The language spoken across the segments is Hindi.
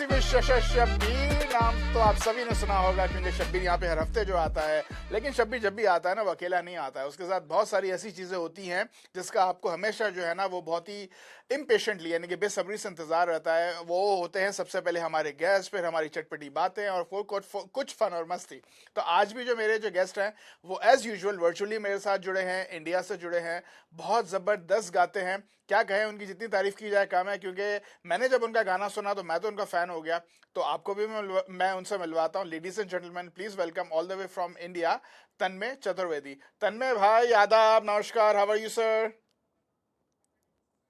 मासिव शब्बीर नाम तो आप सभी ने सुना होगा, क्योंकि शब्बीर यहाँ पे हर हफ्ते जो आता है। लेकिन शब्बीर जब भी आता है ना, वो अकेला नहीं आता है, उसके साथ बहुत सारी ऐसी चीज़ें होती हैं जिसका आपको हमेशा जो है ना वो बहुत ही इम्पेशेंटली यानी कि बेसब्री से इंतजार रहता है। वो होते हैं सबसे पहले हमारे गेस्ट, फिर हमारी चटपटी बातें और फिर कुछ फन और मस्ती। तो आज भी जो मेरे जो गेस्ट हैं वो एज यूजुअल वर्चुअली मेरे साथ जुड़े हैं, इंडिया से जुड़े हैं। बहुत ज़बरदस्त गाते हैं, क्या कहें, उनकी जितनी तारीफ की जाए कम है, क्योंकि मैंने जब उनका गाना सुना तो मैं तो उनका फ़ैन हो गया। तो आपको भी मैं उनसे मिलवाता हूँ। Ladies and gentleman, please welcome all the way from India, Tanmay Chaturvedi. Tanmay भाई आदाब, नमस्कार, how are you sir?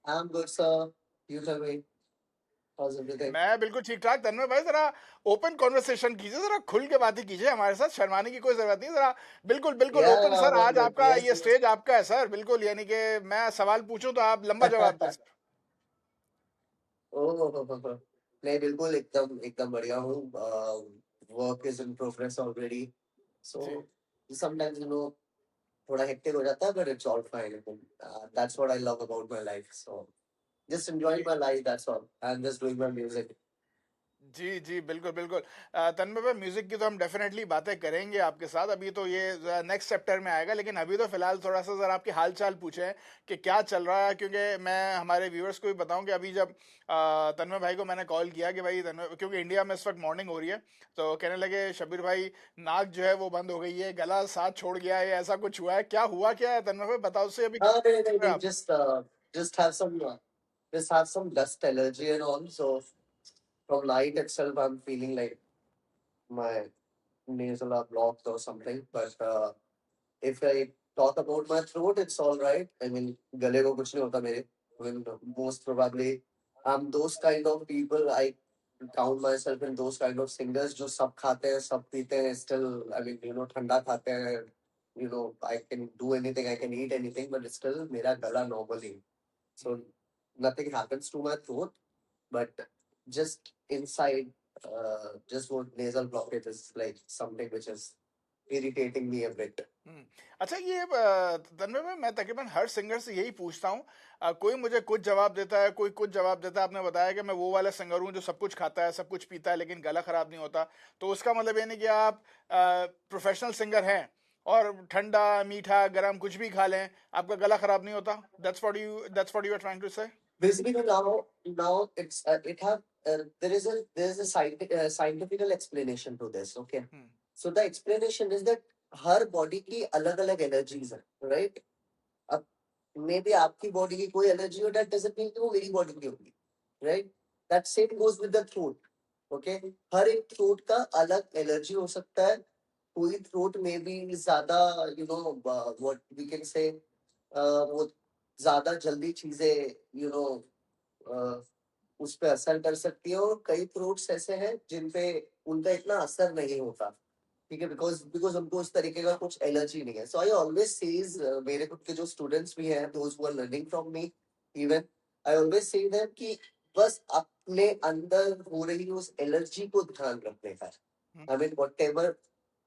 I'm good, sir. You tell me, how's everything? मैं बिल्कुल ठीक ठाक। तन्मय भाई जरा ओपन कॉन्वर्सेशन कीजिए, जरा खुल के बातें कीजिए हमारे साथ, शर्माने की कोई जरूरत नहीं, जरा बिल्कुल बिल्कुल Yeah, ओपन सर। आज आपका yes, ये yes. स्टेज आपका है सर, बिल्कुल, यानी कि मैं सवाल पूछूं तो आप लंबा जवाब दें सर। ओह, नहीं बिल्कुल एकदम एकदम बढ़िया हूँ. Work is in progress already. So जी समटाइम्स थोड़ा हेक्टिक हो जाता है, but it's all fine. That's what I love about my life. So just enjoying my life, that's all. I am just doing my music. जी जी, बिल्कुल बिल्कुल। तन्मय भाई, म्यूजिक की तो हम डेफिनेटली बातें करेंगे आपके साथ, अभी तो ये नेक्स्ट चैप्टर में आएगा। लेकिन अभी तो फिलहाल थोड़ा सा ज़रा आपके हाल चाल पूछें कि क्या चल रहा है, क्योंकि मैं हमारे व्यूअर्स को भी बताऊं कि अभी जब तन्मय भाई को मैंने कॉल किया कि भाई तन्मय, क्योंकि इंडिया में इस वक्त मॉर्निंग हो रही है, तो कहने लगे शब्बीर भाई नाक जो है वो बंद हो गई है, गला साथ छोड़ गया है, ऐसा कुछ हुआ है, क्या हुआ क्या है तन्मय भाई, बताओ उससे अभी हाँ, नहीं नहीं नहीं, आप। just have some just have some dust allergy and all. So from night itself, I'm feeling like my nasal are blocked or something. But if I talk about my throat, it's all right. I mean, गले को कुछ नहीं होता मेरे. I mean, most probably, I'm those kind of people. I count myself in those kind of singers जो सब खाते हैं, सब पीते हैं. Still, I mean, ठंडा खाते हैं. I can do anything, I can eat anything, but still मेरा गला normally. So nothing happens to my throat, but just inside, just what nasal blockage is like something which is irritating me a bit. हम्म। अच्छा, ये तन्मय भाई, मैं तकरीबन हर सिंगर से यही पूछता हूँ। कोई मुझे कुछ जवाब देता है, कोई कुछ जवाब देता है। आपने बताया कि मैं वो वाला सिंगर हूँ जो सब कुछ खाता है, सब कुछ पीता है, लेकिन गला खराब नहीं होता। तो उसका मतलब ये नहीं कि आप प्रोफेशनल सिंगर हैं और ठंडा मीठा गरम कुछ भी खा लें, आपका गला खराब नहीं होता। That's what you are trying to say. Basically, now it have there is a scientific explanation to this. Okay, hmm so the explanation is that her body की अलग अलग एनर्जीज है, राइट. अब मे बी आपकी बॉडी की कोई एनर्जी हो, दैट डजंट मीन कि वो मेरी बॉडी की होगी, right. That same goes with the throat. Okay, हर एक थ्रोट का अलग एनर्जी हो सकता है. कोई थ्रोट में भी ज्यादा, व्हाट वी कैन से, वो ज्यादा जल्दी चीजें, उस पे असर कर सकती है. और कई थ्रोट्स ऐसे हैं जिन पे उनका इतना असर नहीं होता. ठीक है, बिकॉज बिकॉज उनको उस तरीके का कुछ एलर्जी नहीं है. सो आई ऑलवेज सेज, मेरे खुद के जो स्टूडेंट्स भी हैं, those who are learning from me, even I always say them कि बस अपने अंदर हो रही उस एलर्जी को ध्यान रखने का. Hmm I mean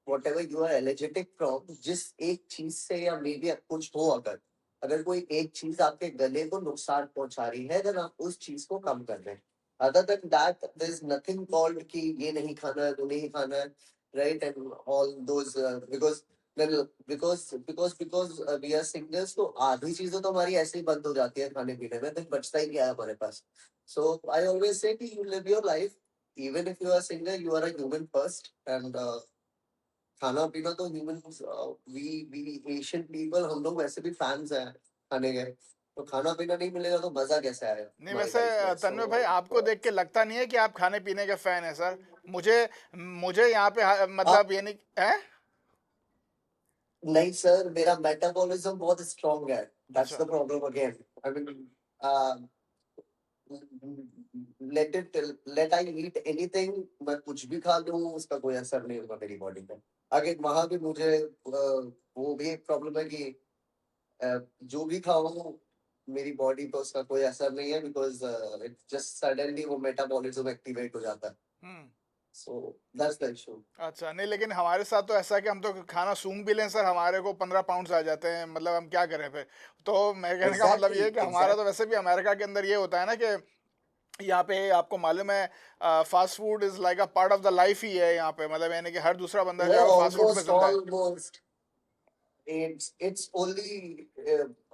whatever you are allergic from, जिस एक चीज से या मे बी कुछ हो, अगर अगर कोई एक चीज आपके गले को नुकसान पहुंचा रही है, देन आप उस चीज को कम कर दें. Other than that there is nothing called कि ये नहीं खाना है, वो नहीं खाना है, right. And all those, because then because we are singers, तो आधी चीजें तो हमारी ऐसे ही बंद हो जाती है खाने पीने में, then बचता ही क्या है हमारे पास. So I always say कि you live your life, even if you are a singer, you are a human first. And खाना पीना तो ह्यूमन, वी एशियन पीपल, हम लोग वैसे भी फैंस हैं खाने के. तो खाना पीना नहीं मिलेगा तो मजा कैसे आएगा नहीं, हमारी वैसे लाइफ में. तन्मय भाई, आपको देख के लगता नहीं है कि आप खाने पीने के फैन हैं सर। मुझे मुझे यहाँ पे आप मतलब ये नहीं है। नहीं सर, मेरा मेटाबॉलिज्म बहुत स्ट्रांग है. दैट्स अच्छा। The problem again. I mean, let I eat anything, मैं कुछ भी खा लूं, उसका कोई असर नहीं होगा मेरी बॉडी पे. आगे वहां भी मुझे वो भी एक प्रॉब्लम है कि जो भी खाऊं मेरी बॉडी पे उसका कोई असर नहीं है, बिकॉज इट जस्ट सडनली वो मेटाबॉलिज्म एक्टिवेट हो जाता है. Hmm. So that's the issue. अच्छा, नहीं, लेकिन हमारे साथ तो ऐसा है कि हम तो खाना सूंघ भी लें सर, हमारे को 15 पाउंड आ जाते हैं, मतलब हम क्या करें फिर। तो मैं कहने का मतलब ये एग्जैक्टली है कि हमारा तो एग्जैक्ट वैसे भी अमेरिका के अंदर ये होता है ना कि यहाँ पे आपको मालूम है fast food is like a part of the life ही है यहाँ पे, मतलब यानी कि हर दूसरा बंदा जो है Yeah, वो फास्ट फूड पे almost, चलता है। almost. It's only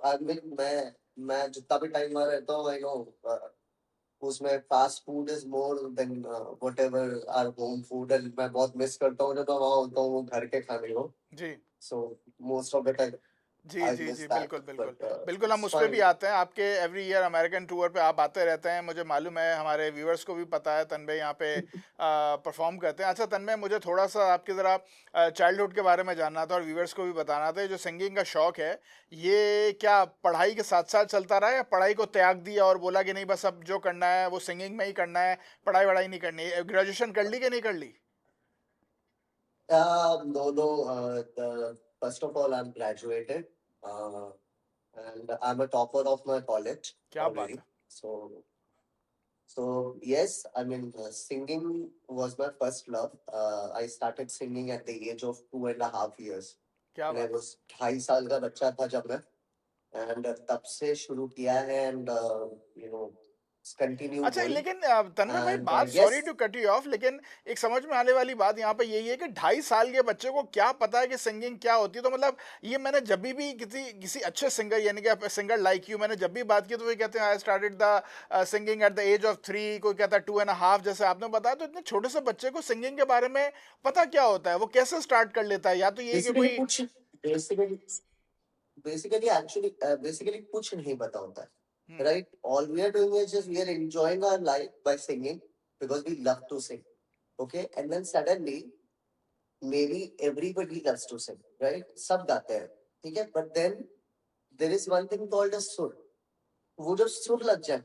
I mean मैं जितना भी टाइम वहाँ रहता हूँ, I know उसमें fast food is more than whatever our home food, and मैं बहुत मिस करता हूँ जब मैं वहाँ होता हूँ वो घर के खाने को. जी So most of the time ji I ji miss ji, that, बिल्कुल बिल्कुल but बिल्कुल, हम it's उस पर भी fine. आते हैं आपके एवरी ईयर अमेरिकन टूर पे आप आते रहते हैं, मुझे मालूम है, हमारे व्यूअर्स को भी पता है तन्मय यहाँ पे परफॉर्म करते हैं। अच्छा तन्मय, मुझे थोड़ा सा आपके ज़रा चाइल्डहुड के बारे में जानना था और व्यूअर्स को भी बताना था, ये जो सिंगिंग का शौक है ये क्या पढ़ाई के साथ साथ चलता रहा या पढ़ाई को त्याग दिया और बोला कि नहीं बस अब जो करना है वो सिंगिंग में ही करना है, पढ़ाई वढ़ाई नहीं करनी है? ग्रेजुएशन कर ली कि नहीं कर ली? No, no. First of all, I'm graduated, and I'm a topper of my college क्या बात already. है, So yes, I mean, singing was my first love. I started singing at the age of 2.5 years. क्या When I बात है। was 2.5 साल का बच्चा था जब मैं, and तब से शुरू किया है, and you know, it's continue अच्छा going. लेकिन तन्मय भाई, And बात, sorry yes, to cut you off, लेकिन एक समझ में आने वाली बात यहाँ पे यही है कि 2.5 साल के बच्चे को क्या पता है कि सिंगिंग क्या होती है? तो मतलब ये मैंने जब भी किसी किसी अच्छे सिंगर यानी कि सिंगर लाइक यू मैंने जब भी बात की तो वो कहते हैं I started the singing at the age of 3, कोई कहता है 2.5, जैसे आपने बताया। तो इतने छोटे से बच्चे को सिंगिंग के बारे में पता क्या होता है? वो कैसे स्टार्ट कर लेता है? या तो ये कि basically कोई, कुछ basically basically कुछ नहीं पता होता है, हम्म right? All we are doing is just we are enjoying our life by singing because we love to sing, okay? And then suddenly maybe everybody loves to sing, right? सब गाते हैं, ठीक है? But then there is one thing called a सुर. वो जब सुर लग जाए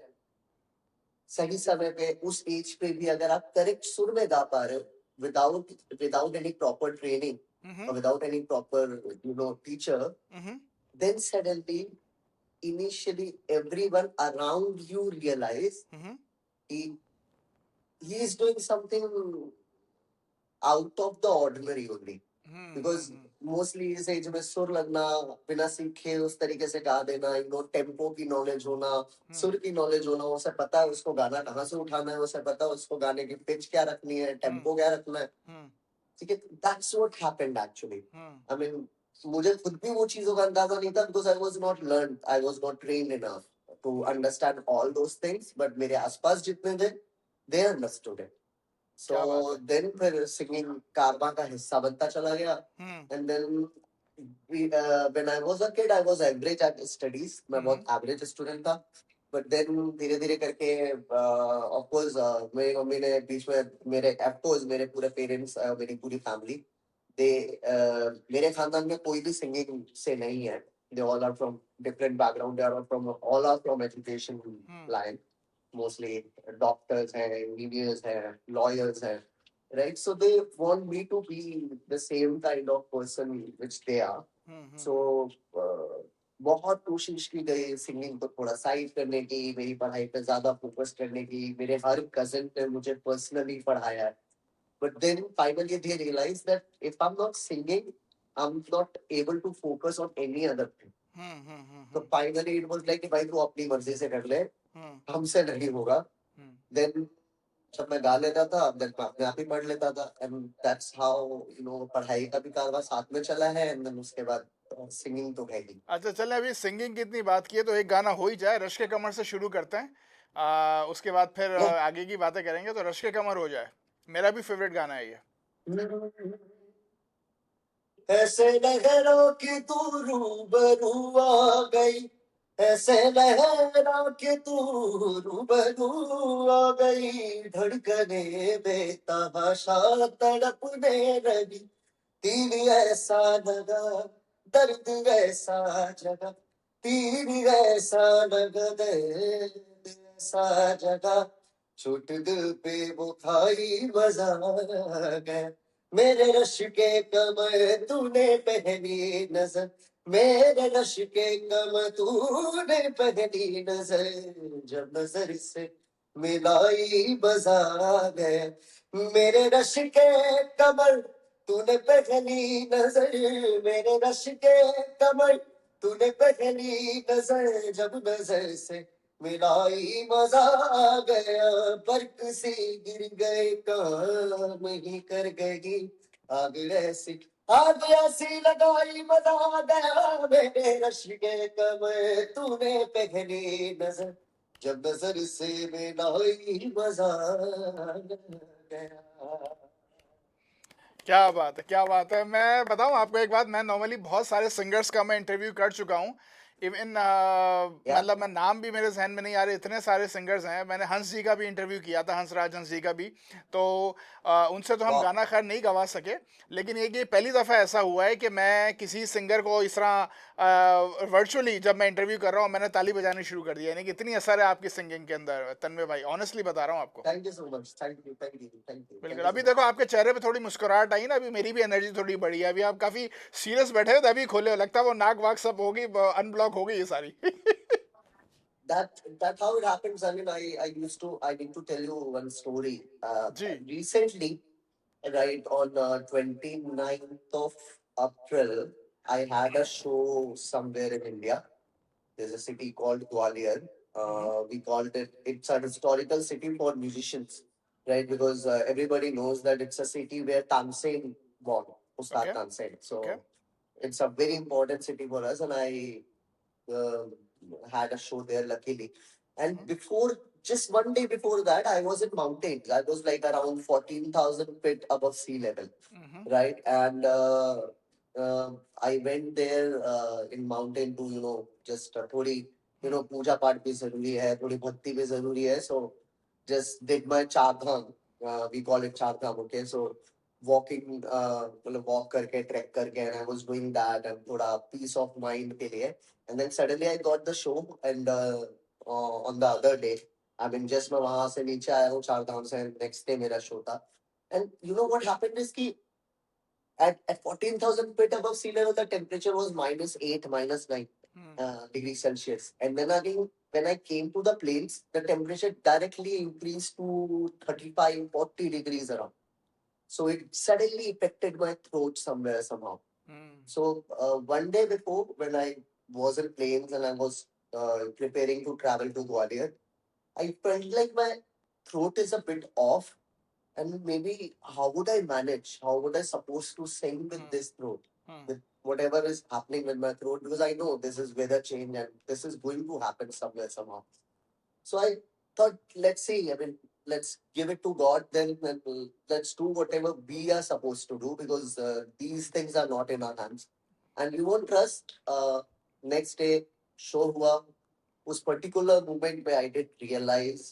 सही समय पे उस एज पे भी अगर आप करेक्ट सुर में गा पा रहे हो without without any proper training hmm or without any proper teacher, hmm then suddenly initially everyone around you realize hmm he, he is doing something out of the ordinary only, because hmm mostly इस एज में सुर लगना, बिना सीखे उस तरीके से गा देना, टेम्पो की नॉलेज होना, सुर की नॉलेज होना, उसे पता है उसको गाना कहाँ से उठाना है, उसे पता है उसको गाने की पिच क्या रखनी है, टेम्पो क्या रखना है, हम्म ठीक है? That's what happened actually. Hmm I mean मुझे खुद भी वो चीजों का अंदाजा नहीं था, because I was not trained enough to understand all those things, but मेरे आसपास जितने थे दे अंडरस्टूड इट. क्या बात सो है। देन फिर सिंगिंग कारवां का हिस्सा बनता चला गया. Hmm and then when I was a kid, I was average at studies. मैं बहुत हम्म एवरेज स्टूडेंट था. बट देन धीरे धीरे करके ऑफ कोर्स मेरी मम्मी ने बीच में मेरे ऑफ कोर्स मेरे पूरे पेरेंट्स मेरी पूरी फैमिली दे मेरे खानदान में कोई भी सिंगिंग से नहीं है. They all are from different background, they are from all are from education hmm line. Mostly doctors हैं, engineers हैं, lawyers हैं, right? So they want me to be the same kind of person which they are. So हम्म बहुत कोशिश की गई सिंगिंग को थोड़ा साइड करने की, मेरी पढ़ाई पे ज्यादा फोकस करने की. मेरे हर कजिन ने मुझे पर्सनली पढ़ाया है. But then finally they realized that if I'm not singing, I'm not able to focus on any other thing. तो हम्म फाइनली इट वाज लाइक कि भाई तू अपनी मर्जी से कर ले, हम्म हमसे नहीं होगा. हम्म देन जब मैं गा लेता था, देन मैं अपने आप ही पढ़ लेता था. एंड दैट्स हाउ पढ़ाई का भी कारवा साथ में चला है. एंड देन उसके बाद सिंगिंग तो है ही. अच्छा चलें, अभी सिंगिंग की इतनी बात की है तो एक गाना हो ही जाए, रश के कमर से शुरू करते हैं, उसके बाद फिर आगे की बातें करेंगे। तो रश के कमर हो जाए, मेरा भी फेवरेट गाना है ये। ऐसे लहरों की तू रूबरू आ गई, ऐसे लहरों की तू रूबरू आ गई, धड़कने बेतहाशा तड़पने लगी, दिल ऐसा लगा, दर्द ऐसा जगा, दिल ऐसा लगा, दर्द ऐसा जगा, छूट दिल पे वो खाई मजा आ गया. मेरे रश के कमर तूने पहली नजर, मेरे रश के कमर तूने पहली नजर, जब नजर से मिलाई बजा गए. मेरे रश के कमर तूने पहली नजर, मेरे रश के कमर तूने पहली नजर, जब नजर से मेरा ही मजा आ गया, बर्क से गिर गए काम ही कर गई आग ऐसी, आग ऐसी लगाई मजा आ गया मेरे रश के कम, तूने पहली नजर जब नजर से मेरा ही मजा आ गया। क्या बात है, क्या बात है। मैं बताऊं आपको एक बात, मैं नॉर्मली बहुत सारे सिंगर्स का मैं इंटरव्यू कर चुका हूं। इवन या मतलब मैं नाम भी मेरे जहन में नहीं आ रहे, इतने सारे सिंगर्स हैं। मैंने हंस जी का भी इंटरव्यू किया था, हंस जी का भी। तो उनसे तो हम वाह, गाना खैर नहीं गवा सके, लेकिन ये पहली दफ़ा ऐसा हुआ है कि मैं किसी सिंगर को इस तरह वर्चुअली जब मैं इंटरव्यू कर रहा हूँ, मैंने ताली बजानी शुरू कर दिया। यानी कि इतनी असर है आपकी सिंगिंग के अंदर तन्मय भाई, ऑनेस्टली बता रहा हूँ आपको। Thank you so much, thank you, thank you, thank you, thank बिल्कुल। यू अभी सो देखो मच। आपके चेहरे पे थोड़ी मुस्कुराहट आई ना, अभी मेरी भी एनर्जी थोड़ी बढ़ी है। अभी आप काफी सीरियस बैठे हो तो अभी खोले हो, लगता है वो नाक वाक सब होगी, अनब्लॉक हो गई ये सारी। That's how it happens. I mean, I need to tell you one story. जी। Recently, right on 29th of April, I had a show somewhere in India. There's a city called Gwalior. Hmm. We called it. It's a historical city for musicians, right? Because everybody knows that it's a city where Tansen born, Ustad okay. Tansen. Okay. So it's a very important city for us, and I uh, had a show there luckily. And hmm. before, just one day before that, I was in mountains. I was like around 14,000 feet above sea level, hmm. right? And I went there in mountain to, just थोड़ी, पूजा पाठ भी जरूरी है, थोड़ी भक्ति भी जरूरी है. So just did my चार धाम. We call it चार धाम, okay? So walking, मतलब walk करके, trek करके, and I was doing that and थोड़ा peace of mind के लिए. And then suddenly I got the show, and on the other day, I mean, just मैं वहां से नीचे आया हूँ चार धाम से, next day मेरा show था. And you know what happened is कि at 14,000 feet above sea level, the temperature was -8, -9 hmm. degrees Celsius. And then again, when I came to the plains, the temperature directly increased to 35, 40 degrees around. So it suddenly affected my throat somewhere, somehow. Hmm. So one day before, when I was in planes and I was preparing to travel to Gwalior, I felt like my throat is a bit off, and maybe how would I manage? How would I supposed to sing with hmm. this throat, hmm. with whatever is happening with my throat? Because I know this is weather change and this is going to happen somewhere somehow. So I thought, let's see. I mean, let's give it to God then, and let's do whatever we are supposed to do, because these things are not in our hands. And you won't trust. Next day, show हुआ. उस पर्टिकुलर मोमेंट पे आई डिड रियलाइज,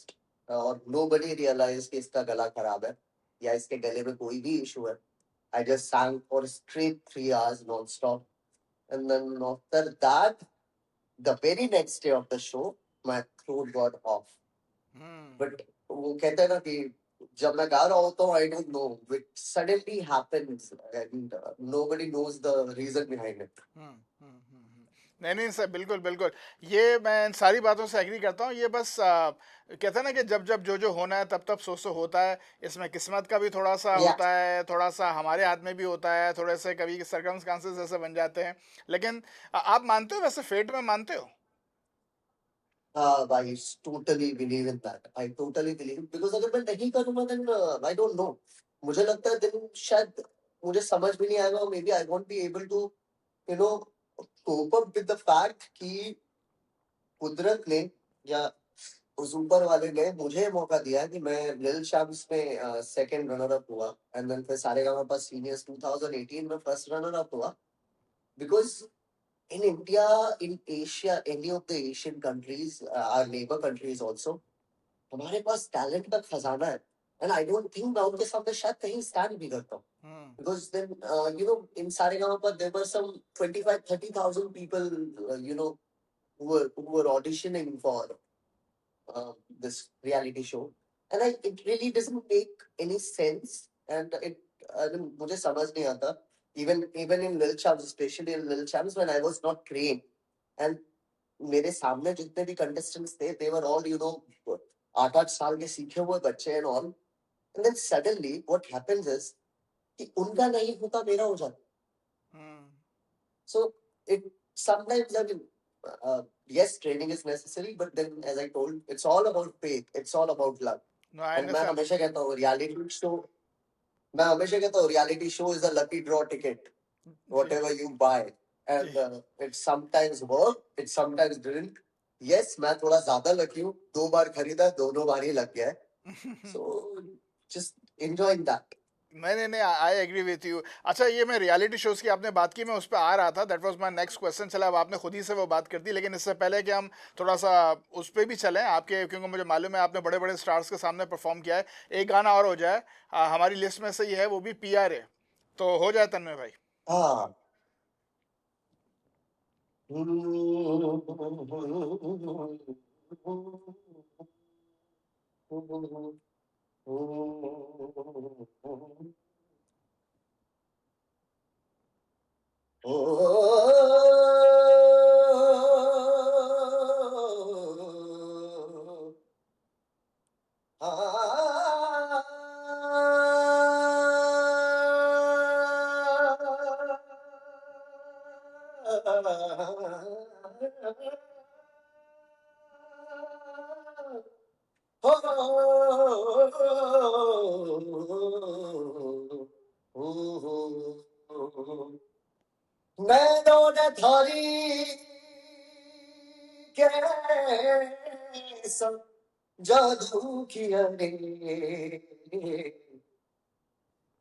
और नो बडी रियलाइज कि इसका गला खराब है या इसके गले में कोई भी इशू है. I just sang for straight 3 hours non-stop, and then after that, the very next day of the show, my throat got off. Hmm. But वो कहते हैं ना कि जब मैं गा रहा होता हूँ, I don't know, it suddenly happens and nobody knows the reason behind it. नहीं नहीं सर, बिल्कुल बिल्कुल। ये मैं इन सारी बातों से एग्री करता हूँ। ये बस कहते हैं ना कि जब जब जो जो होना है तब तब सो होता है। इसमें किस्मत का भी थोड़ा सा Yeah. होता है, थोड़ा सा हमारे हाथ में भी होता है, थोड़े से कभी सर्कमस्टांसेस ऐसे बन जाते हैं। लेकिन आप मानते हो वैसे, फेट में मानते हो? I totally believe in that. I totally believe it. Because अगर मैं नहीं करूँगा then I don't know. मुझे लगता है दिन शायद मुझे समझ भी नहीं आएगा, और maybe I won't be able to, you know, cope up with the fact कि कुदरत ने या उस ऊपर वाले ने मुझे मौका दिया कि मैं लिल शम्स में सेकंड रनर अप हुआ, एंड देन फिर सारेगामा पास सीनियर्स 2018 में फर्स्ट रनर अप हुआ. Because in India, in Asia, any of the Asian countries, our neighbor countries also, हमारे पास टैलेंट का खजाना है. एंड आई डोंट थिंक मैं उनके सामने शायद कहीं स्टैंड भी करता हूँ. Because then, in Saregama, there were some 25, 30,000 people, who were auditioning for this reality show. And it really doesn't make any sense. And मुझे समझ नहीं आता. Even in Lil Champs, especially in Lil Champs, when I was not trained, and मेरे सामने जितने भी contestants थे, they were all, 8-8 साल के सीखे हुए बच्चे and all. And then suddenly, what happens is कि उनका नहीं होता, मेरा हो जाता. So it sometimes, I mean, yes, training is necessary, but then, as I told, it's all about faith. It's all about luck. No, I And मैं understand. हमेशा कहता हूँ reality show is a lucky draw ticket. Whatever you buy, and it sometimes work, it sometimes didn't. Yes, मैं थोड़ा ज्यादा लकी हूँ. 2 बार खरीदा, दोनों बार ही लग गया है. So just enjoying that. नहीं नहीं, आई एग्री विथ यू. अच्छा, ये मैं रियलिटी शोज की आपने बात की, मैं उस पर आ रहा था. That was my next question. चला, अब आपने खुद ही से वो बात कर दी, लेकिन इससे पहले कि हम थोड़ा सा उस पर भी चलें आपके, क्योंकि मुझे मालूम है आपने बड़े बड़े स्टार्स के सामने परफॉर्म किया है. एक गाना और हो जाए हमारी लिस्ट में से ही है, वो भी PRA, तो हो जाए तन्मय भाई. हाँ. नैनों ने थारी कैसा जादू किया रे,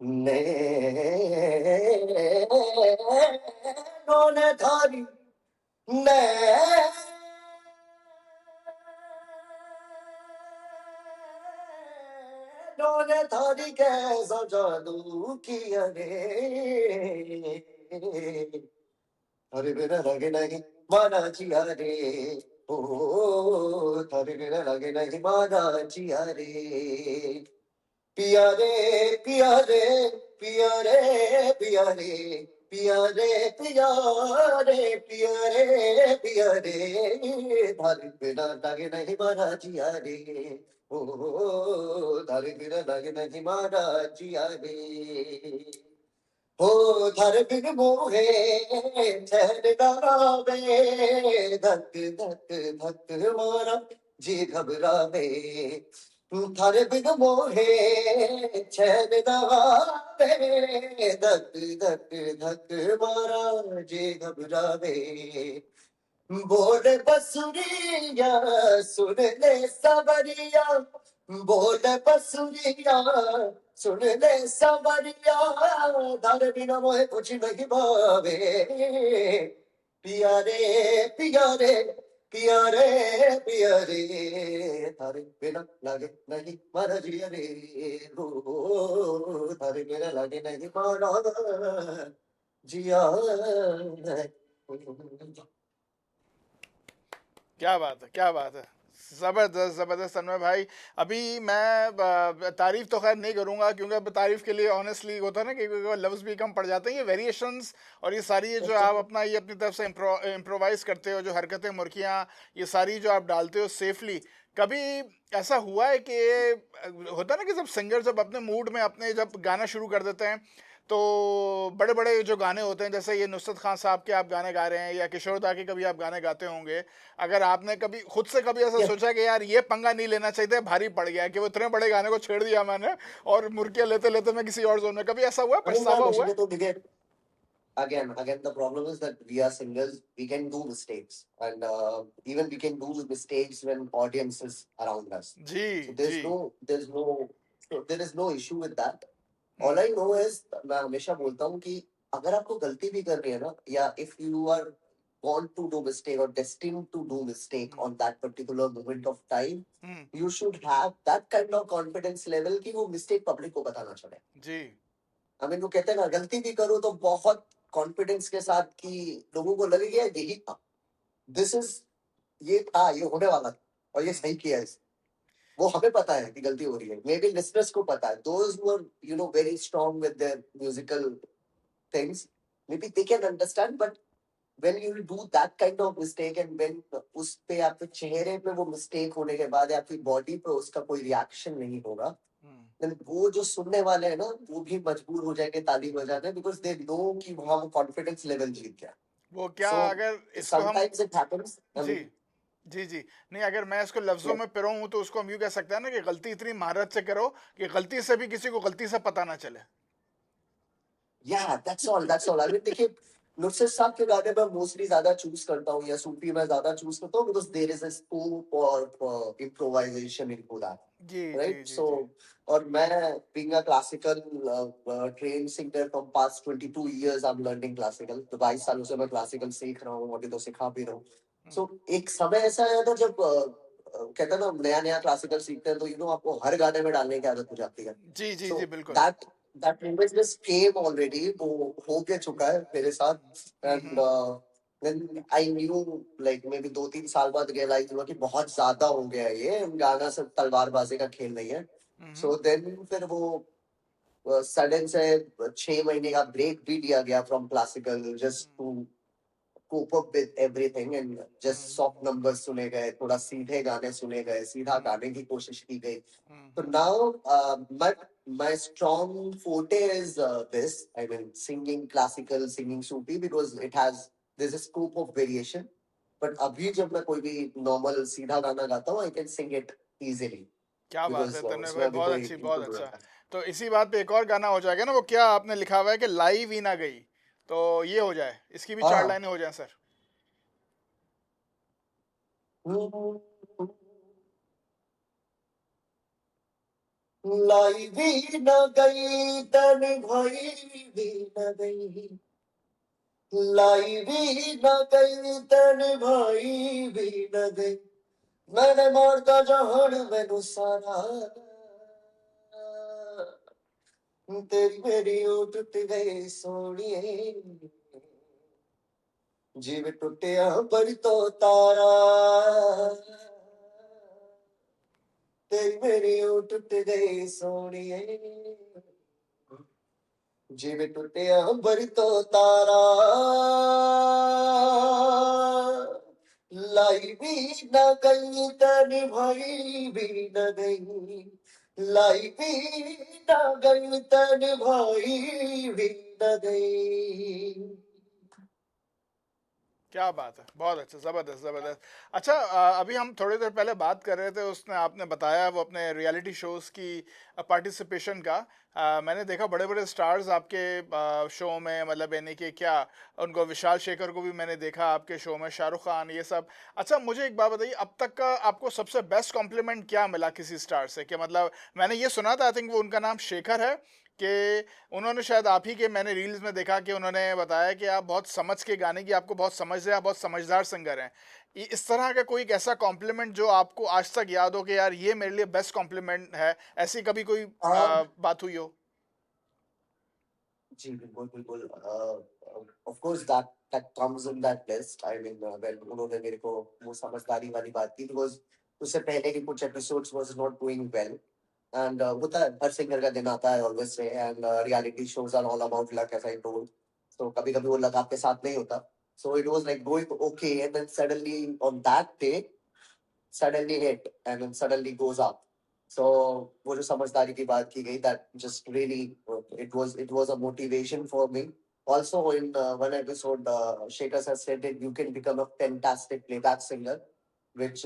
नैनों ने थारी नैनों ने थारी कैसा जादू किया रे, थारे बिना लगे नहीं माना जिया रे, ओ थारे बिना लगे नहीं माना जिया रे. पिया रे पिया रे पिया रे पिया रे पिया रे पिया रे पिया रे पिया रे, थारे बिना लगे नहीं माना जिया रे, ओ थारे बिना लगे नहीं माना जिया रे. हो थारे बिन मोहे चैन नावे, धक धक धक मारा जी घबरावे. थारे बिन मोहे चैन नावे, धक धक धक मारा जी घबरावे. बोल बसुरिया सुन ले सवरिया, बोल बसुरिया सुन ले सवरिया, धर बिना मोहे कुछ नहीं भावे. पिया रे पिया रे पिया रे पिया रे, थारे बिना लगे नहीं मारा जिया रे, हो थारे बिना लगे नहीं मारा जिया रे. क्या बात है, क्या बात है. ज़बरदस्त ज़बरदस्त तन्मय भाई. अभी मैं तारीफ तो खैर नहीं करूंगा, क्योंकि अब तारीफ के लिए ऑनेस्टली होता है ना कि लफ्ज़ भी कम पड़ जाते हैं. ये वेरिएशंस और ये सारी ये जो आप अपना ये अपनी तरफ से इम्प्रोवाइज करते हो, जो हरकतें मुर्कियाँ ये सारी जो आप डालते हो सेफली, कभी ऐसा हुआ है कि होता है ना कि जब सिंगर जब अपने मूड में अपने जब गाना शुरू कर देते हैं, तो बड़े बड़े जो गाने होते हैं, जैसे ये नुसरत खान साहब के आप गाने गा रहे हैं, या किशोर दा के कभी आप गाने गाते होंगे, अगर आपने कभी खुद से कभी ऐसा सोचा कि यार ये पंगा नहीं लेना चाहिए, भारी पड़ गया कि वो इतने बड़े गाने को छेड़ दिया मैंने और मुर्गियां लेते लेते मैं किसी और जोन में, कभी ऐसा हुआ, पछतावा हुआ? तो again the problem is that we are singers, we can do mistakes, and even we can do mistakes when audience is around us. Ji So ji. there is no issue with that. All I know is, मैं हमेशा बोलता हूँ कि अगर आपको गलती भी करनी है ना, या if you are want to do mistake or destined to do mistake on that particular moment of time, you should have that kind of confidence level कि वो mistake public को पता ना चले. जी. I mean, वो कहते हैं ना, गलती भी करो तो बहुत कॉन्फिडेंस के साथ कि लोगों को लगे कि यही था, दिस इज, ये था, ये होने वाला था और ये सही किया है. वो हमें पता है कि गलती हो रही है, मे बी लिसनर्स को पता है, those who are you know very strong with their musical things, maybe they can understand. But when you do that kind of mistake and when उस पे आपके चेहरे पे वो मिस्टेक होने के बाद आपकी बॉडी पे उसका कोई रिएक्शन नहीं होगा, then वो जो सुनने वाले हैं ना, वो भी मजबूर हो जाएंगे ताली बजाने, बिकॉज दे नो कि वहां वो कॉन्फिडेंस लेवल जीत गया. वो क्या, So अगर इसको हम, sometimes it happens. I ji mean, जी जी, नहीं अगर मैं इसको लफ्जों yeah, में पिरोऊं तो उसको हम यूं कह सकते हैं ना कि गलती इतनी महारत से करो कि गलती से भी किसी को गलती से पता ना चले। yeah, that's all. That's all. I mean, देखिए नुसरत साहब के गाने मैं मोस्टली ज्यादा चूज करता हूँ या सूफी में ज्यादा चूज करता हूँ because there is a scope or improvisation into that, ji ji right? Ji So जी। और मैं being a classical trained singer from past 22 years I'm learning classical, तो 22 सालों से मैं classical सीख रहा हूँ, अभी तो सिखा भी रहा हूँ। So एक समय ऐसा आया था जब कहते हैं ना नया नया क्लासिकल सीखते हैं तो आपको हर गाने में डालने की आदत हो जाती है। जी जी So जी बिल्कुल। that that moment just came already, वो हो के चुका है मेरे साथ and then I knew like maybe 2-3 साल बाद realize हुआ कि बहुत ज्यादा हो गया है ये गाना, सब तलवारबाजी का खेल नहीं है। So then फिर वो सडन से 6 महीने का ब्रेक भी दिया गया from classical just to cope up with everything and just soft numbers सुने गए, थोड़ा सीधे गाने सुने गए, सीधा गाने की कोशिश की गई। So now my strong forte is this. I mean, singing classical, singing Sufi because there's a scope of variation. But अभी जब मैं कोई भी normal सीधा गाना गाता हूँ, I can sing it easily क्या बात है because तन्मय उसमें भाई, अभी बहुत कोई अच्छी, बहुत input नहीं अच्छा। रहता। तो इसी बात पे एक और गाना हो जाएगा ना, वो क्या आपने लिखा हुआ है कि लाइव ही ना गई, तो ये हो जाए, इसकी भी चार हाँ। लाइनें हो जाएं सर। लाई भी न गई तन भाई भी न गई, लाई भी न गई तन भाई भी न गई, मैंने मारता जहान मैनू सारा, तेरी मेरी ओ टूट गई सोनिए, जीव टूटिया पर तो तारा, तेरी मेरी ओ टूट गई सोनिए, जीव टूटिया पर तो तारा, लाई भी न गई तन भाई भी न गई, लाई भी न गई तन भाई भी न गई। क्या बात है, बहुत अच्छा, ज़बरदस्त ज़बरदस्त। अच्छा, अभी हम थोड़ी देर पहले बात कर रहे थे, उसने आपने बताया वो अपने रियलिटी शोज़ की पार्टिसिपेशन का। मैंने देखा बड़े बड़े स्टार्स आपके शो में, मतलब यानी कि क्या, उनको विशाल शेखर को भी मैंने देखा आपके शो में, शाहरुख खान, ये सब। अच्छा मुझे एक बात बताइए, अब तक का आपको सबसे बेस्ट कॉम्प्लीमेंट क्या मिला किसी स्टार से? कि मतलब मैंने ये सुना था, आई थिंक वो उनका नाम शेखर है, कि उन्होंने शायद आप ही के, मैंने रील्स में देखा कि उन्होंने बताया कि आप बहुत समझ के गाने की, आपको बहुत समझ है, आप बहुत समझदार सिंगर हैं। इस तरह का कोई एक ऐसा कॉम्प्लीमेंट जो आपको आज तक याद हो कि यार ये मेरे लिए बेस्ट कॉम्प्लीमेंट है, ऐसी कभी कोई बात हुई हो? जी बिल्कुल बिल्कुल। Of course that comes in that list. I mean when उन्होंने मेरे को वो समझदारी वाली बात की, बिकॉज उससे पहले के कुछ episodes was not doing well and होता है, हर सिंगर का दिन आता है ऑलवेज से, and reality shows are all about luck as I told. So कभी कभी वो लक आपके साथ नहीं होता। So it was like going okay and then suddenly on that day suddenly hit and then suddenly goes up. So वो जो समझदारी की बात की गई, that just really it was a motivation for me. Also in one episode, Shekhar has said that you can become a fantastic playback singer, which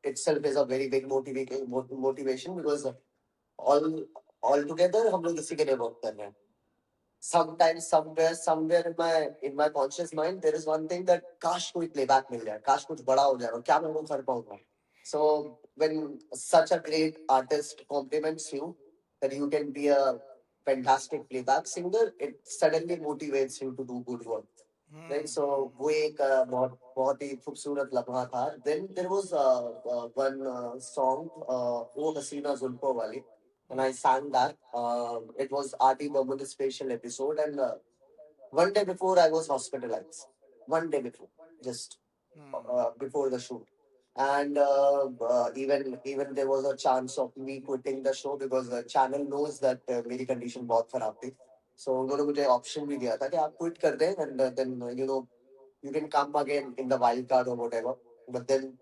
itself is a very big motivation because all all together हम लोग इसी के लिए work कर रहे हैं. Sometimes somewhere in my conscious mind there is one thing that काश कोई playback मिल जाए, काश कुछ बड़ा हो जाए और क्या मैं वो कर पाऊंगा. So when such a great artist compliments you that you can be a fantastic playback singer, it suddenly motivates you to do good work. Right? So वो एक बहुत बहुत ही खूबसूरत लम्हा था. Then there was one song, वो हसीना जुल्फों वाली, and I sang that. It was R.D. Burman's special episode, and one day before I was hospitalized. One day before, just before the shoot, and even there was a chance of me quitting the show because the channel knows that मेरी condition बहुत खराब थी. So उन्होंने मुझे option भी दिया था कि आप quit कर दें and then you can come again in the wild card or whatever. But then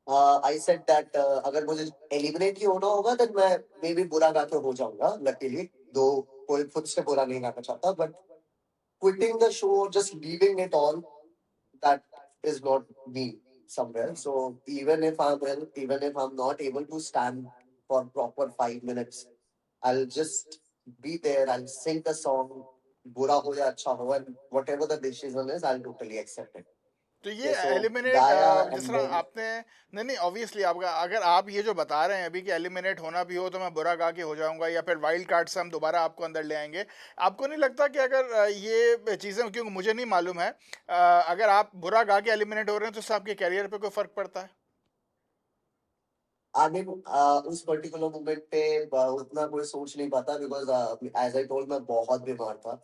I said that अगर मुझे एलिमिनेट ही होना होगा तो मैं मे बी बुरा गा के हो जाऊंगा, लकीली दो कोई खुद से बुरा नहीं गाना चाहता, but quitting the show, just leaving it on, that is not me somewhere. So even if I'm ill, even if I'm not able to stand for proper 5 minutes, I'll just be there. I'll sing the song. बुरा हो या अच्छा हो, and whatever the decision is, I'll totally accept it. तो ये Okay, so एलिमिनेट Gaia, जिस and तरह then आपने, नहीं नहीं, ऑब्वियसली आपका, अगर आप ये जो बता रहे हैं अभी कि एलिमिनेट होना भी हो तो मैं बुरा गा के हो जाऊंगा या फिर वाइल्ड कार्ड से हम दोबारा आपको अंदर ले आएंगे, आपको नहीं लगता कि अगर ये चीज़ें, क्योंकि मुझे नहीं मालूम है, अगर आप बुरा गा के एलिमिनेट हो रहे हैं तो इससे आपके कैरियर पे कोई फर्क पड़ता है? आगे उस पर्टिकुलर मोमेंट पे उतना कोई सोच नहीं पाता, बिकॉज एज आई टोल्ड मैं बहुत बीमार था.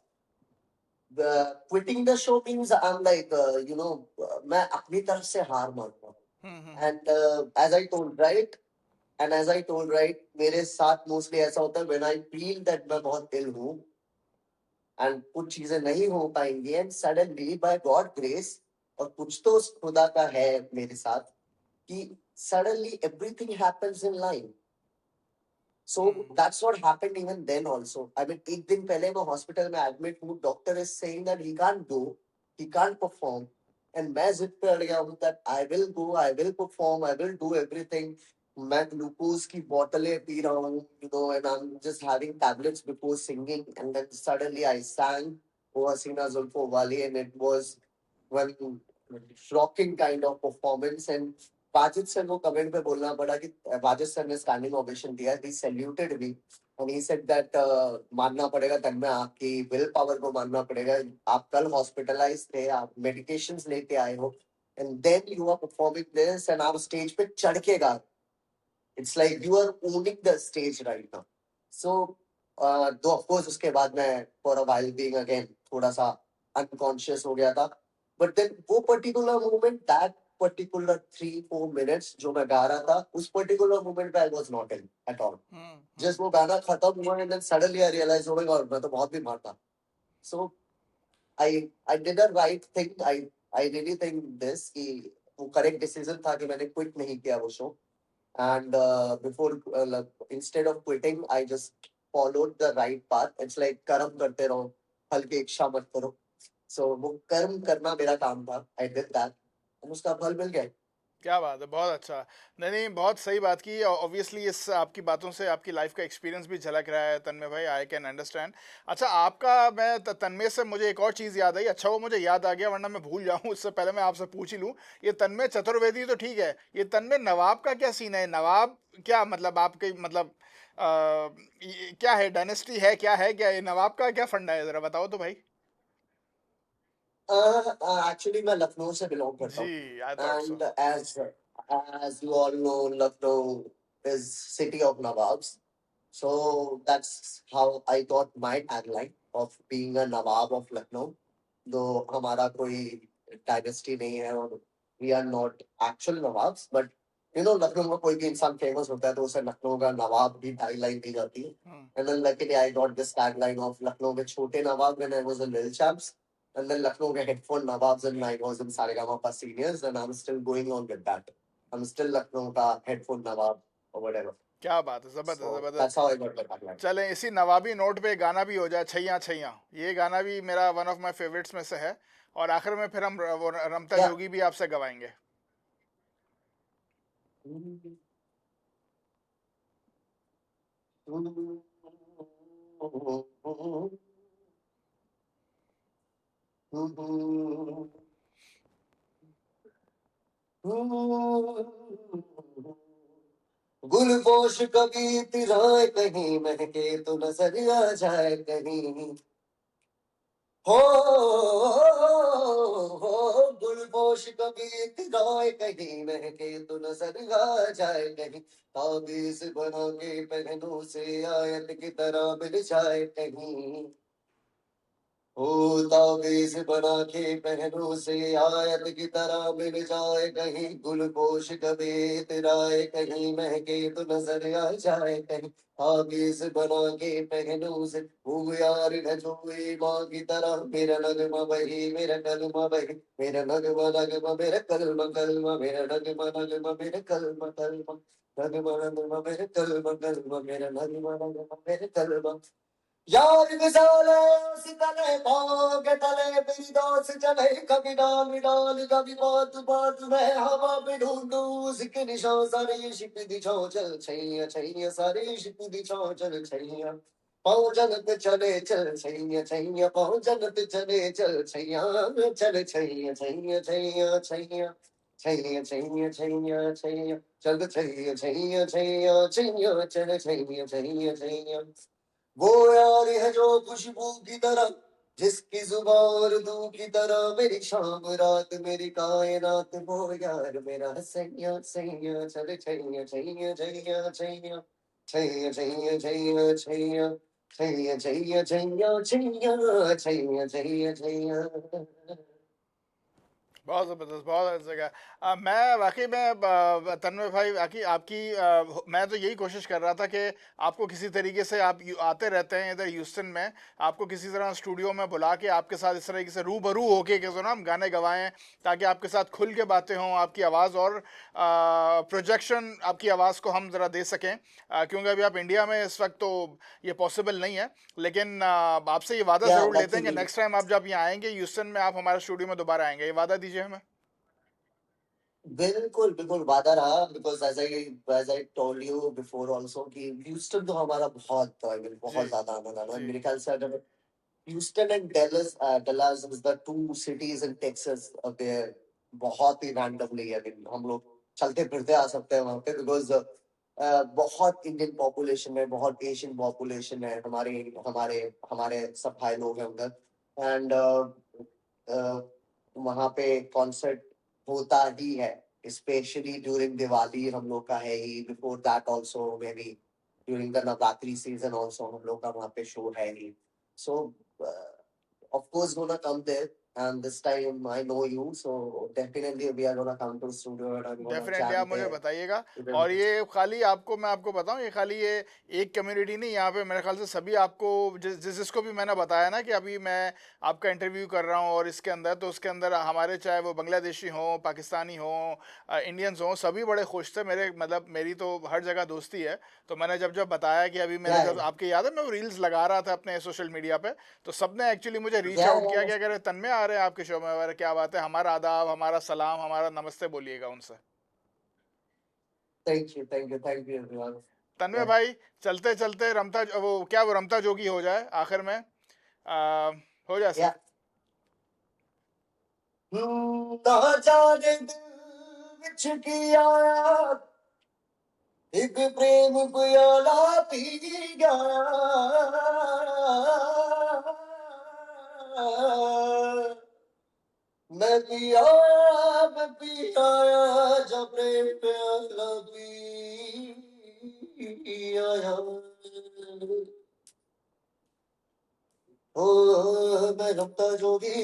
The quitting the show means I'm like, मैं अपनी तरफ से हार मानता हूँ. हम्म। And as I told, right? And as I told, right, मेरे साथ मोस्टली ऐसा होता है when I feel that मैं बहुत ill हूँ and कुछ चीजें नहीं हो पाएंगी and suddenly by God grace, और कुछ तो उस खुदा का है मेरे साथ, कि suddenly everything happens in line. So that's what happened even then also. I mean, एक दिन पहले मैं हॉस्पिटल में एडमिट हूँ, doctor is saying that he can't go, he can't perform, and मैं जिद पे अड़ गया हूँ that I will go, I will perform, I will do everything. मैं ग्लूकोज की बोतलें पी रहा हूँ, and I am just having tablets before singing, and then suddenly I sang ओ हसीना जुल्फों वाली, and it was one shocking kind of performance. And Wajid sir को कमेंट पे बोलना पड़ा कि वाजिद सर ने स्टैंडिंग ओवेशन दिया, he saluted me and he said that मानना पड़ेगा तन्मय, आपकी विल पावर को मानना पड़ेगा. आप कल हॉस्पिटलाइज थे, आप मेडिकेशंस लेके आए हो, and then you are performing this and आप स्टेज पे चढ़ के गा. It's like you are owning the stage right now. So तो ऑफ कोर्स उसके बाद मैं for a while being again थोड़ा सा अनकॉन्शियस हो गया था. बट देन वो particular moment, that particular 3-4 minutes जो मैं गा रहा था, उस पर्टिकुलर मोमेंट पे I was not in at all. Just वो गाना खत्म हुआ and then suddenly I realize, oh my god, मैं तो बहुत बीमार था. So I did a right thing. I really think this कि वो करेक्ट डिसीजन था कि मैंने क्विट नहीं किया वो show. And instead of quitting, I just followed the right path. It's like कर्म करते रहो, फल की इच्छा मत करो. So वो कर्म करना मेरा काम था. I did that. और उसका फल मिल गया. क्या बात है, बहुत अच्छा। नहीं नहीं, बहुत सही बात की। ऑब्वियसली इस आपकी बातों से आपकी लाइफ का एक्सपीरियंस भी झलक रहा है तन्मय भाई, आई कैन अंडरस्टैंड। अच्छा, आपका, मैं तन्मय से मुझे एक और चीज़ याद आई। अच्छा वो मुझे याद आ गया, वरना मैं भूल जाऊँ, उससे पहले मैं आपसे पूछ ही लूँ। ये तन्मय चतुर्वेदी तो ठीक है, ये तन्मय नवाब का क्या सीन है? नवाब क्या मतलब, आपके मतलब क्या है, डायनेस्टी है, क्या है, क्या ये नवाब का क्या फंडा है, ज़रा बताओ तो भाई। Actually मैं लखनऊ से बिलोंग करता जी, हूँ. I thought so. And as you all know, Lucknow is city of Nawabs. So that's how I got my tagline of being a Nawab of Lucknow. Though हमारा कोई dynasty नहीं है और we are not actual Nawabs, but Lucknow में कोई भी इंसान फेमस होता है तो उसे लखनऊ का नवाब भी tagline दी जाती है. And then luckily I got this tagline of Lucknow के छोटे नवाब when I was a little chaps. And then Lucknow के headphone Nawabs and I was in Saregama seniors, and I'm still going on with that. I'm still Lucknow का headphone Nawab or whatever. क्या बात है, जबरदस्त So जबरदस्त। that's how I got my tagline. चलें, इसी नवाबी नोट पे गाना भी हो जाए, छैया छैया। ये गाना भी मेरा वन ऑफ माय फेवरेट्स में से है। और आखिर में फिर हम वो रमता Yeah. जोगी भी आपसे गवाएंगे। गुलपोश कभी तिराए कहीं महके तो नजर आ जाए कहीं. हो गुलपोश कभी तिराए कहीं महके तो नजर आ जाए कहीं. ताबीज बना के पहनों से आयत की तरह मिल जाए कहीं. ओ ताबीज बना के पहनों से आयत की तरह मिल जाए कहीं. गुलपोश कभी तिराए कहीं महके तो नजर आ जाए कहीं. ताबीज बना के पहनों से वो यार न जोए माँ की तरह. मेरा नगमा बही मेरा कलमा बही, मेरा नगमा नगमा मेरा कलमा कलमा, मेरा नगमा नगमा मेरा कलमा कलमा, नगमा नगमा मेरा कलमा कलमा, मेरा नगमा नगमा मेरा कलमा. यार मिसाल सितले पाँव के तले मेरी दोस्त चले कभी डाल डाल कभी बात बात में हवा पे ढूंढूं सिक निशान सारे शिप दिछो चल छैया छैया सारे शिप दिछो चल छैया पाँव जगत चले चल छैया छैया पाँव जगत चले चल छैया चल छैया छैया छैया छैया छैया छैया छैया छैया चल छैया छैया छैया छैया चल छैया छैया छैया वो यार है जो खुशबू की तरह जिसकी जुबान और दूं की तरह मेरी शाम रात मेरी कायनात वो यार मेरा सैया सैया चल छैया छैया छैया छैया छैया छैया छैया छैया छैया छैया छैया छैया छैया छैया छैया बहुत ज़बरदस्त, बहुत अच्छी जगह। मैं वाकई में तन्मय भाई, वाकई आपकी मैं तो यही कोशिश कर रहा था कि आपको किसी तरीके से, आप आते रहते हैं इधर ह्यूस्टन में, आपको किसी तरह स्टूडियो में बुला के आपके साथ इस तरीके से रूबरू होके कि जो ना हम गाने गवाएं, ताकि आपके साथ खुल के बातें हों, आपकी आवाज़ और प्रोजेक्शन आपकी आवाज़ को हम ज़रा दे सकें। क्योंकि अभी आप इंडिया में इस वक्त तो ये पॉसिबल नहीं है, लेकिन आपसे ये वादा Yeah, ज़रूर लेते हैं कि luckily. नेक्स्ट टाइम आप जब यहाँ आएंगे ह्यूस्टन में, आप हमारे स्टूडियो में दोबारा आएंगे, ये वादा दीजिए हमें। बिल्कुल बिल्कुल वादा रहा because as I told you before also कि ह्यूस्टन तो हमारा बहुत I mean, जी बहुत ज्यादा आना जाना है जी। मेरे ख्याल से अगर Houston and Dallas is the two cities in Texas where बहुत ही रैंडमली आई मीन हम लोग चलते फिरते आ सकते हैं वहां पे बिकॉज बहुत इंडियन पॉपुलेशन है बहुत एशियन पॉपुलेशन है हमारे हमारे हमारे सब भाई लोग हैं उधर एंड वहां पे कॉन्सर्ट होता ही है स्पेशली ड्यूरिंग दिवाली हम लोग का है ही before that also may be during the Navratri season also हम लोग का वहाँ पे शो है ही so of course gonna come there and this time I know you so definitely we are gonna come to studio and I'm gonna definitely आप jam मुझे there. बताइएगा। और Even- ये खाली आपको, मैं आपको बताऊं, ये खाली ये एक कम्युनिटी नहीं, यहाँ पे मेरे ख्याल से सभी आपको, जिसको भी मैंने बताया ना कि अभी मैं आपका इंटरव्यू कर रहा हूँ, और इसके अंदर तो उसके अंदर हमारे, चाहे वो बांग्लादेशी हों, पाकिस्तानी हों, इंडियंस हों, सभी बड़े खुश थे। मेरे मतलब मेरी तो हर जगह दोस्ती है, तो मैंने जब जब बताया कि अभी मैंने, yeah, जब आपके याद है मैं वो रील्स लगा रहा था अपने सोशल मीडिया पे, तो सबने एक्चुअली मुझे रीच yeah, आउट किया yeah. कि अगर तन्मय आ रहे हैं आपके शो में, अगर क्या बात है, हमारा आदाब, हमारा सलाम, हमारा नमस्ते बोलिएगा उनसे। Thank you everyone. Tanmay Yeah. भाई, चलते चलते रमता, वो क्या, वो रमता जोगी हो जाए आखिर में, हो जाए सर। Yeah. ना जाने दिल विच की आया एक प्रेम प्याला पी गया मैं पिया मैं पिया जब प्रेम प्याला पी आया ओ मैं रमता जोगी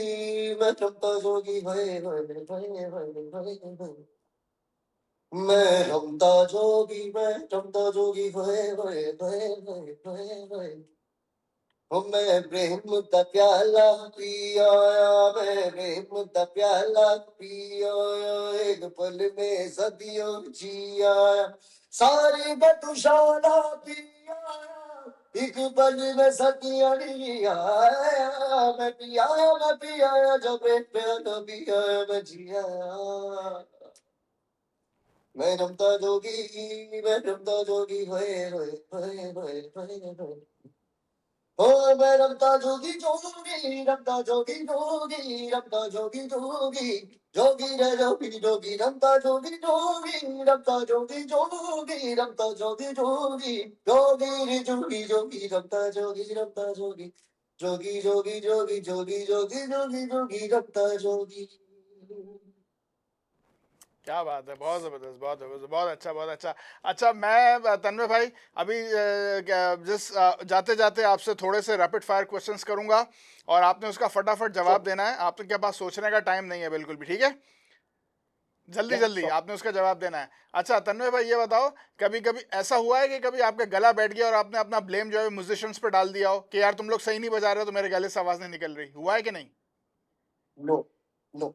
मैं रमता जोगी हाय मैं रमता जोगी मैं रमता जोगी हाय ओ मैं प्रेम का प्याला पी आया मैं प्रेम का प्याला पी आया एक पल में सदियों जी आया सारी बतुशाला पी आया एक पल में सदियों जी आया मैं पी आया जब प्रेम प्याला पी आया मैं जी आया मैं रमता जोगी मैं रमता जोगी होए ओ मैं रमता जोगी जोगी रमता जोगी जोगी रमता जोगी जोगी जोगी रे जोगी जोगी रमता जोगी जोगी रमता जोगी जोगी रमता जोगी जोगी जोगी रे जोगी जोगी रमता जोगी रमता जोगी जोगी जोगी जोगी जोगी जोगी जोगी जोगी रमता जोगी क्या बात है, बहुत ज़बरदस्त, बहुत ज़बरदस्त, बहुत अच्छा, बहुत अच्छा। अच्छा, मैं तन्मय भाई, अभी जिस जाते जाते आपसे थोड़े से रैपिड फायर क्वेश्चंस करूंगा, और आपने उसका फटाफट जवाब Sure. देना है। आपके पास सोचने का टाइम नहीं है बिल्कुल भी, ठीक है? जल्दी Yeah, जल्दी sure. आपने उसका जवाब देना है। अच्छा तन्मय भाई, ये बताओ, कभी कभी ऐसा हुआ है कि कभी आपका गला बैठ गया और आपने अपना ब्लेम जो है म्यूजिशियंस पे डाल दिया हो कि यार तुम लोग सही नहीं बजा रहे हो तो मेरे गले से आवाज़ नहीं निकल रही, हुआ है कि नहीं? No, no.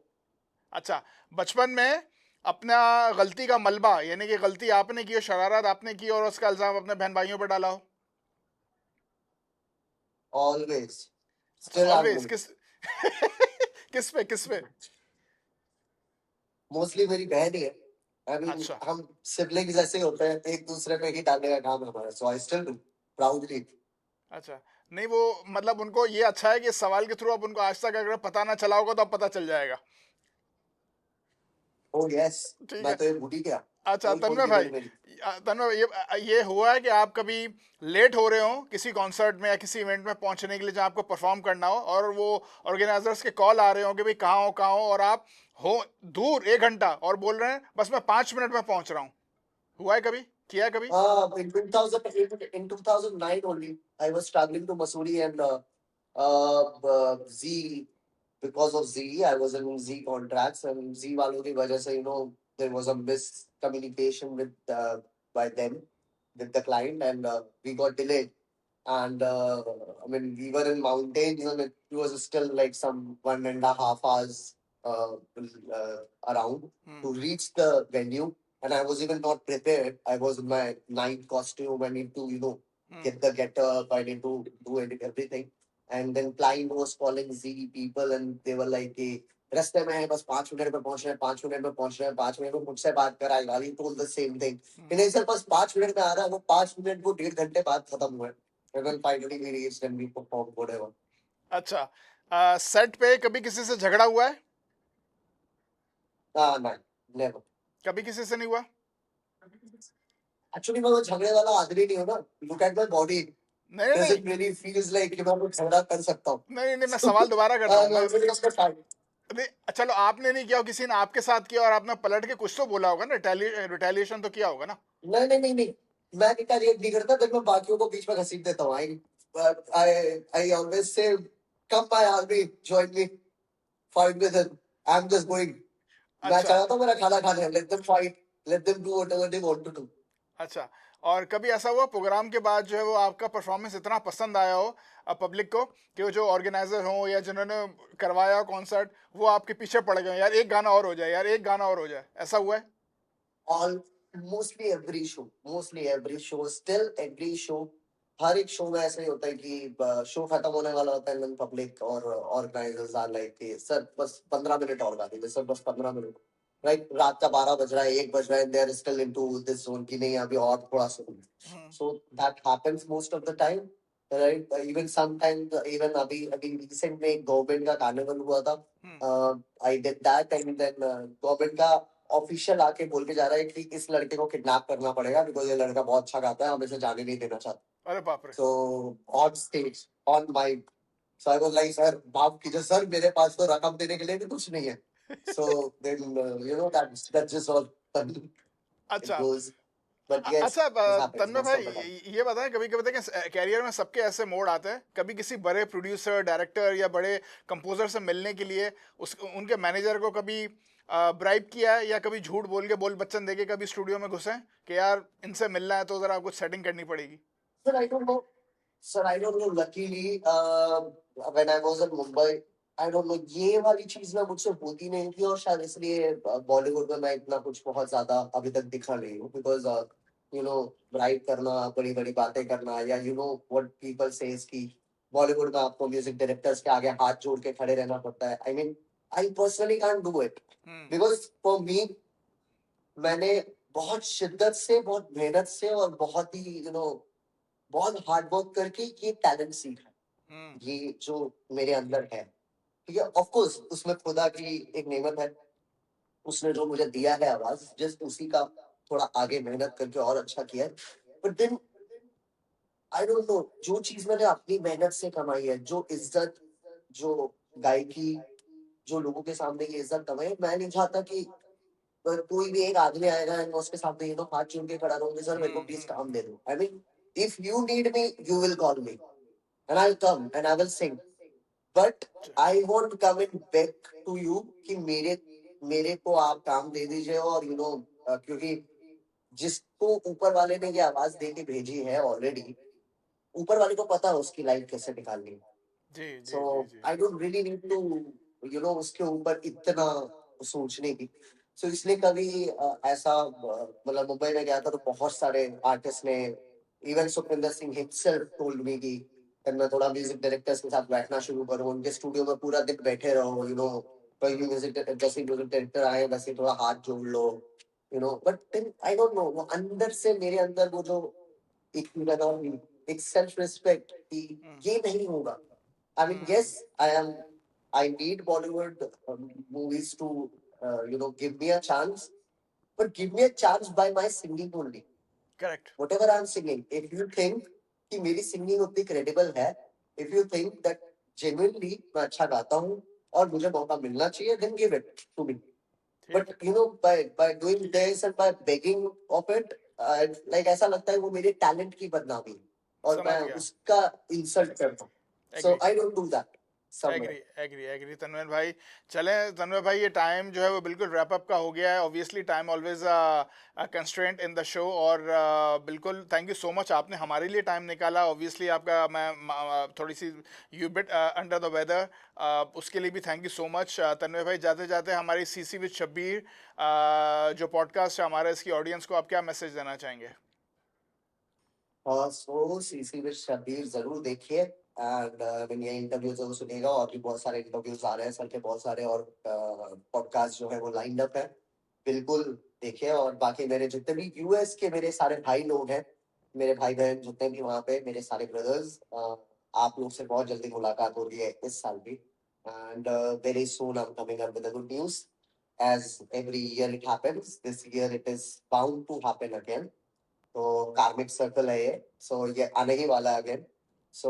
अच्छा, बचपन में अपना गलती का मलबा, यानी कि गलती आपने की हो, शरारत आपने की और उसका इल्ज़ाम अपने बहन भाइयों पर डाला हो? always. अच्छा, Still I'm ऑलवेज doing. किस किस पे Mostly मेरी बहन ही है. I mean, अच्छा हम siblings ऐसे ही होते हैं, एक दूसरे पे ही डालने का काम है हमारा. So I still do proudly. अच्छा, नहीं वो मतलब उनको ये अच्छा है कि इस सवाल के थ्रू अब उनको आज तक अगर पता ना चला होगा तो अब पता चल जाएगा। Oh yes, ठीक मैं है। तो ये भूल ही गया. अच्छा पोल खोल तन्मय के भाई, बोली मेरी. तन्मय भाई, ये हुआ है कि आप कभी लेट हो रहे हो किसी कॉन्सर्ट में या किसी इवेंट में पहुंचने के लिए जहां आपको परफॉर्म करना हो, और वो ऑर्गेनाइजर्स के कॉल आ रहे हो कि भाई कहाँ हो, और आप हो दूर 1 घंटा और बोल रहे हैं बस मैं 5 मिनट में पहुंच रहा हूँ। हुआ है कभी, किया है कभी? In 2008, in 2009 only, I was traveling to Missouri and Z, because of Z, I was in Z contracts and Z वालों की वजह से, there was a miscommunication by them, with the client, and we got delayed. And I mean, we were in mountains and it was still like some 1.5 hours around to reach the venue. And I was even not prepared. I was in my night costume. I need to, get the get up. I need to do everything. And then client was calling Z people and they were like, hey, रास्ते में है बस 5 मिनट में पहुंच रहे हैं 5 मिनट में पहुंच रहे हैं 5 मिनट में मुझसे बात कराएगा he told the same thing कि नहीं सर बस 5 मिनट में आ रहा है वो 5 मिनट वो 1.5 घंटे बाद खत्म हुआ है and then finally we reached and we performed whatever. अच्छा, सेट पे कभी किसी से झगड़ा हुआ है? No, never. कभी किसी से नहीं हुआ? Actually मैं वो झगड़े वाला आदमी नहीं हूँ ना. Look at my body. नहीं Does नहीं it really feels like मैं झगड़ा कर सकता हूँ? नहीं नहीं, मैं So, सवाल दोबारा करता हूँ। मैं normally उसका time. नहीं, चलो आपने नहीं किया हो, किसी ने आपके साथ किया और आपने पलट के कुछ तो बोला होगा ना, रिटेलिएशन तो किया होगा ना? नहीं. मैं रिटेलिएट नहीं करता then मैं बाकियों को बीच में घसीट देता हूँ. I always say, come my army, join me, fight with him. I'm just going. मैं अच्छा चाहता हूँ मेरा खाना खाने. Let them fight. Let them do whatever they want to do. अच्छा, और कभी ऐसा हुआ प्रोग्राम के बाद जो है वो आपका परफॉर्मेंस इतना पसंद आया हो पब्लिक को कि वो जो ऑर्गेनाइजर हो या जिन्होंने करवाया कॉन्सर्ट वो आपके पीछे पड़ गए, यार एक गाना और हो जाए, यार एक गाना और हो जाए, ऐसा हुआ है? All mostly every show, still every show, हर एक शो में ऐसा ही होता है कि शो खत्म होने वाला होता है पब्लिक और ऑर्गेनाइजर्स आर लाइक सर बस 15 मिनट और गा दीजिए सर बस 15 मिनट. राइट रात का 12 बज रहा है 1 बज रहा है they are still into this zone की नहीं अभी और थोड़ा सा. So that happens most of the time. Right even sometime even अभी अभी रिसेंट में एक गवर्नमेंट का कार्निवल हुआ था. I did that and then government का ऑफिशियल आके बोल के जा रहा है कि इस लड़के को किडनैप करना पड़ेगा बिकॉज ये लड़का बहुत अच्छा गाता है हम इसे जाने नहीं देना चाहते. अरे बाप रे। So on stage, on mic. So I was like, sir, माफ कीजिए सर मेरे पास तो रकम देने के लिए भी कुछ नहीं है. So then that's just all it अच्छा goes. But yes, अच्छा, this happens तन्मय most भाई, of the time. ये बताएं, कभी कभी देखें कैरियर में सबके ऐसे मोड़ आते हैं, कभी किसी बड़े प्रोड्यूसर डायरेक्टर या बड़े कंपोजर से मिलने के लिए उनके मैनेजर को कभी ब्राइब किया है, या कभी झूठ बोल के बोल बच्चन दे के कभी स्टूडियो में घुसे कि यार इनसे मिलना है तो जरा कुछ सेटिंग करनी पड़ेगी? Sir, I don't know. Sir, I don't know. Luckily, when I was in Mumbai, I don't know. ये वाली चीज ना मुझसे होती नहीं थी और शायद इसलिए बॉलीवुड में मैं इतना कुछ बहुत ज्यादा अभी तक दिखा नहीं हूँ बिकॉज राइट करना बड़ी बड़ी बातें करना या व्हाट पीपल सेज कि बॉलीवुड में आपको म्यूजिक डायरेक्टर्स के आगे हाथ जोड़ के खड़े रहना पड़ता है. I mean I personally can't do it because for me मैंने बहुत शिद्दत से बहुत मेहनत से और बहुत ही बहुत हार्ड वर्क करके ये टैलेंट सीखा. ये जो मेरे अंदर है ठीक है ऑफ कोर्स उसमें खुदा की एक नेमत है. उसने जो मुझे दिया है आवाज जस्ट उसी का थोड़ा आगे मेहनत करके और अच्छा किया है. But then I don't know जो चीज मैंने अपनी मेहनत से कमाई है जो इज्जत जो गायकी जो लोगों के सामने ये इज्जत कमाई है मैं नहीं चाहता कि कोई भी एक आदमी आएगा एंड उसके सामने हाथ जोड़ के खड़ा रहूंगी सर मेरे को प्लीज काम दे दो. I mean if you need me you will call me and I'll come and I will sing. But I won't come and beg to you कि मेरे को आप काम दे दीजिए और क्योंकि जिसको ऊपर वाले ने ये आवाज दे के भेजी है ऑलरेडी ऊपर वाले को पता है उसकी लाइफ कैसे निकालनी है. जी जी सो जी जी। I don't really need to उसके ऊपर इतना सोचने की. सो इसलिए कभी ऐसा मतलब मुंबई में गया था तो बहुत सारे आर्टिस्ट ने even Sukhwinder Singh himself told me कि फिर मैं थोड़ा म्यूजिक डायरेक्टर्स के साथ बैठना शुरू करूँ, उनके स्टूडियो में पूरा दिन बैठे रहो, कोई भी जैसे म्यूजिक डायरेक्टर आए वैसे थोड़ा हाथ जोड़ लो, but then I don't know, वो अंदर से मेरे अंदर वो जो एक लगा, एक सेल्फ रिस्पेक्ट कि ये नहीं होगा. I mean, yes, I need Bollywood movies to, give me a chance, but give me a chance by my singing only. Correct. Whatever I'm singing, if you think कि मेरी singing उतनी credible है, if you think that genuinely मैं अच्छा गाता हूँ और मुझे मौका मिलना चाहिए, then give it to me. But by doing this and by begging of it, like ऐसा लगता है वो मेरे talent की बदनामी है और मैं उसका insult करता हूँ. So I don't do that. Agree Tanmay भाई. चलें तन्मय भाई, ये टाइम जो है वो बिल्कुल रैप अप का हो गया है. Obviously time always constraint in the show, और बिल्कुल थैंक यू सो मच, आपने हमारे लिए टाइम निकाला. ऑब्वियसली आपका मैं थोड़ी सी you bit under the weather, उसके लिए भी thank you so much. Tanmay भाई, जाते जाते हमारी सीसी विद शब्बीर जो पॉडकास्ट है हमारे, इसकी ऑडियंस को आप क्या मैसेज देना चाहेंगे? सो सीसी विद शब्बीर जरूर देखिए, एंड ये इंटरव्यू जरूर सुनिएगा. और भी बहुत सारे इंटरव्यूज आ रहे हैं सर के, बहुत सारे और पॉडकास्ट जो है वो लाइंड अप है, बिल्कुल देखिए. और बाकी मेरे जितने भी यूएस के मेरे सारे भाई लोग हैं, मेरे भाई बहन जितने भी वहाँ पे, मेरे सारे ब्रदर्स, आप लोग से बहुत जल्दी मुलाकात हो रही है इस साल भी. And very soon I am coming up with the good news. As every year it happens, this year it is bound to happen again. तो कार्मिक सर्कल है ये, सो ये आने ही वाला है अगेन. सो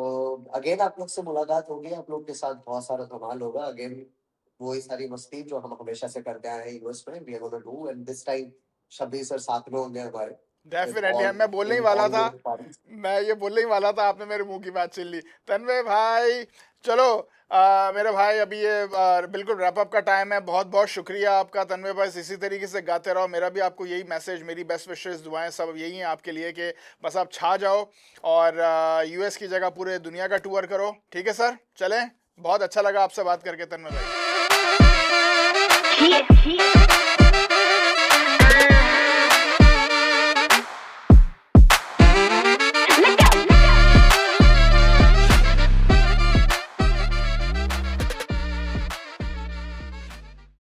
अगेन आप लोग से मुलाकात होगी, आप लोग के साथ बहुत सारा धमाल होगा अगेन. वही सारी मस्ती जो हम हमेशा से करते आए हैं यूएस में, we are gonna do, and this time Shabbir sir साथ में होंगे हमारे. डेफिनेटली. मैं बोलने ही वाला था, मैं ये बोलने ही वाला था, आपने मेरे मुंह की बात छीन ली. तन्मय भाई चलो, मेरे भाई अभी ये बिल्कुल रैप अप का टाइम है. बहुत बहुत शुक्रिया आपका तन्मय भाई, इसी तरीके से गाते रहो. मेरा भी आपको यही मैसेज, मेरी बेस्ट विशेस, दुआएं सब यही हैं आपके लिए कि बस आप छा जाओ और यूएस की जगह पूरे दुनिया का टूर करो. ठीक है सर, चलें. बहुत अच्छा लगा आपसे बात करके तन्मय भाई.